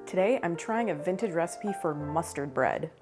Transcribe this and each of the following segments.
Today I'm trying a vintage recipe for mustard bread.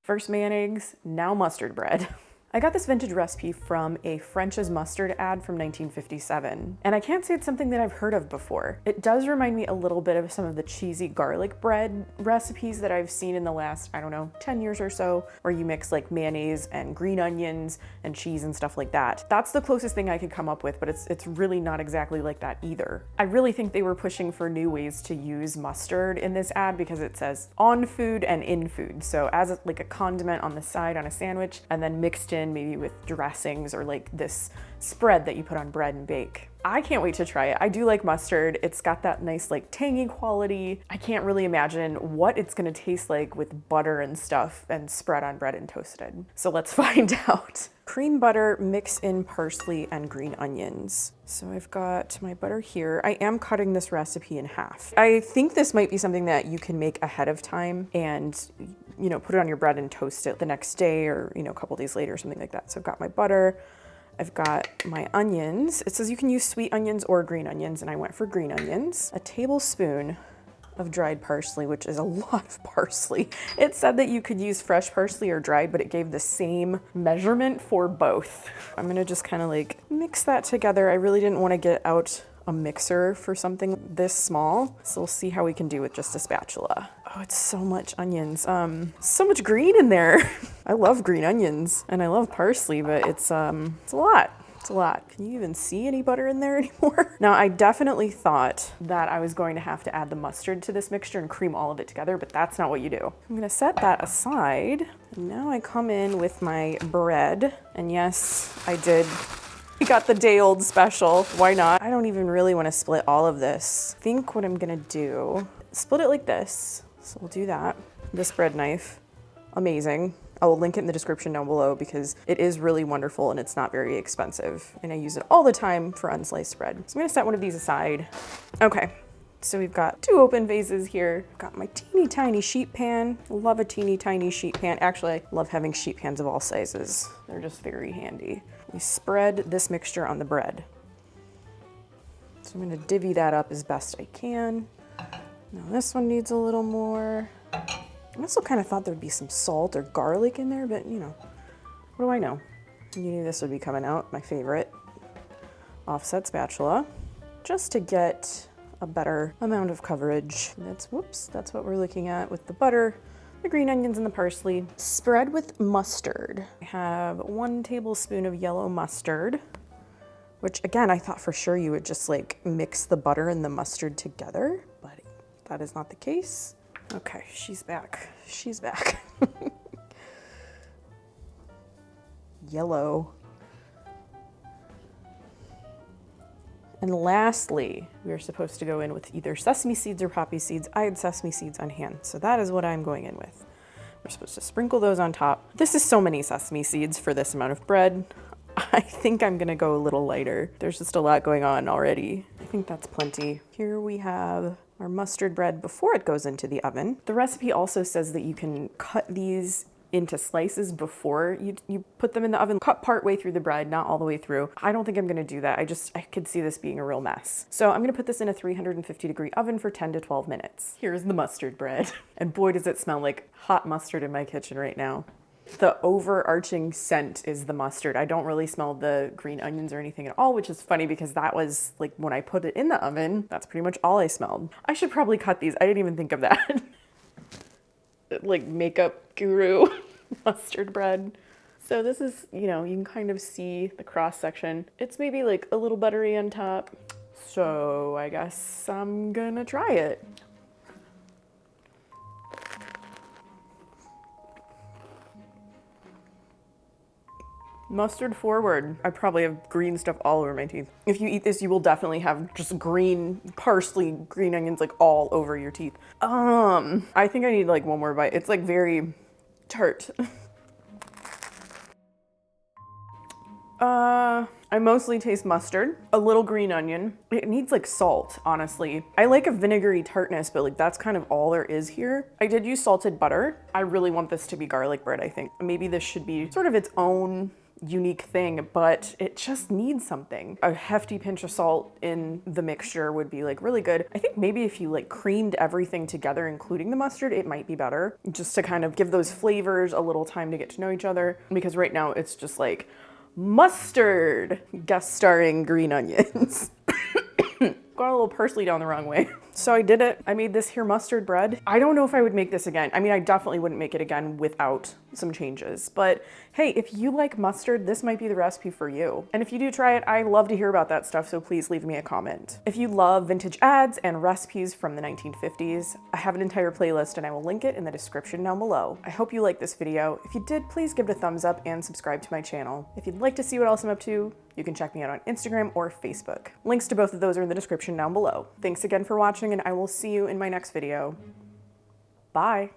First mayonnaise, now mustard bread. I got this vintage recipe from a French's mustard ad from 1957, and I can't say it's something that I've heard of before. It does remind me a little bit of some of the cheesy garlic bread recipes that I've seen in the last, I don't know, 10 years or so, where you mix like mayonnaise and green onions and cheese and stuff like that. That's the closest thing I could come up with, but it's really not exactly like that either. I really think they were pushing for new ways to use mustard in this ad because it says on food and in food. So as like a condiment on the side on a sandwich, and then mixed in maybe with dressings or like this spread that you put on bread and bake. I can't wait to try it. I do like mustard. It's got that nice like tangy quality. I can't really imagine what it's gonna taste like with butter and stuff and spread on bread and toasted. So let's find out. Cream butter, mix in parsley and green onions. So I've got my butter here. I am cutting this recipe in half. I think this might be something that you can make ahead of time and put it on your bread and toast it the next day or, a couple days later or something like that. So I've got my butter, I've got my onions. It says you can use sweet onions or green onions, and I went for green onions. A tablespoon of dried parsley, which is a lot of parsley. It said that you could use fresh parsley or dried, but it gave the same measurement for both. I'm gonna just kind of like mix that together. I really didn't want to get out a mixer for something this small, so we'll see how we can do with just a spatula. Oh, it's so much onions. So much green in there. I love green onions and I love parsley, but it's a lot. It's a lot. Can you even see any butter in there anymore? Now, I definitely thought that I was going to have to add the mustard to this mixture and cream all of it together, but that's not what you do. I'm gonna set that aside. And now I come in with my bread. And yes, I got the day old special. Why not? I don't even really want to split all of this. I think what I'm gonna do, split it like this. So we'll do that. This bread knife, amazing. I will link it in the description down below because it is really wonderful and it's not very expensive. And I use it all the time for unsliced bread. So I'm gonna set one of these aside. Okay, so we've got two open vases here. I've got my teeny tiny sheet pan. Love a teeny tiny sheet pan. Actually, I love having sheet pans of all sizes. They're just very handy. We spread this mixture on the bread. So I'm gonna divvy that up as best I can. Now this one needs a little more. I also kind of thought there'd be some salt or garlic in there, but what do I know? You knew this would be coming out, my favorite. Offset spatula, just to get a better amount of coverage. That's what we're looking at with the butter, the green onions and the parsley. Spread with mustard. I have 1 tablespoon of yellow mustard, which again, I thought for sure you would just like mix the butter and the mustard together, but that is not the case. Okay, she's back. She's back. Yellow. And lastly, we are supposed to go in with either sesame seeds or poppy seeds. I had sesame seeds on hand, so that is what I'm going in with. We're supposed to sprinkle those on top. This is so many sesame seeds for this amount of bread. I think I'm gonna go a little lighter. There's just a lot going on already. I think that's plenty. Here we have our mustard bread before it goes into the oven. The recipe also says that you can cut these into slices before you put them in the oven. Cut part way through the bread, not all the way through. I don't think I'm gonna do that. I could see this being a real mess. So I'm gonna put this in a 350-degree oven for 10 to 12 minutes. Here's the mustard bread. And boy, does it smell like hot mustard in my kitchen right now. The overarching scent is the mustard. I don't really smell the green onions or anything at all, which is funny because that was like when I put it in the oven, that's pretty much all I smelled. I should probably cut these. I didn't even think of that. Like makeup guru mustard bread. So this is, you can kind of see the cross section. It's maybe like a little buttery on top. So I guess I'm gonna try it. Mustard forward. I probably have green stuff all over my teeth. If you eat this, you will definitely have just green parsley, green onions like all over your teeth. I think I need like one more bite. It's like very tart. I mostly taste mustard, a little green onion. It needs like salt, honestly. I like a vinegary tartness, but like that's kind of all there is here. I did use salted butter. I really want this to be garlic bread, I think. Maybe this should be sort of its own unique thing, but it just needs something. A hefty pinch of salt in the mixture would be like really good. I think maybe if you like creamed everything together, including the mustard, it might be better, just to kind of give those flavors a little time to get to know each other, because right now it's just like mustard guest starring green onions. Got a little parsley down the wrong way. So I did it. I made this here mustard bread. I don't know if I would make this again. I mean, I definitely wouldn't make it again without some changes. But hey, if you like mustard, this might be the recipe for you. And if you do try it, I love to hear about that stuff, so please leave me a comment. If you love vintage ads and recipes from the 1950s, I have an entire playlist and I will link it in the description down below. I hope you liked this video. If you did, please give it a thumbs up and subscribe to my channel. If you'd like to see what else I'm up to, you can check me out on Instagram or Facebook. Links to both of those are in the description down below. Thanks again for watching, and I will see you in my next video. Bye.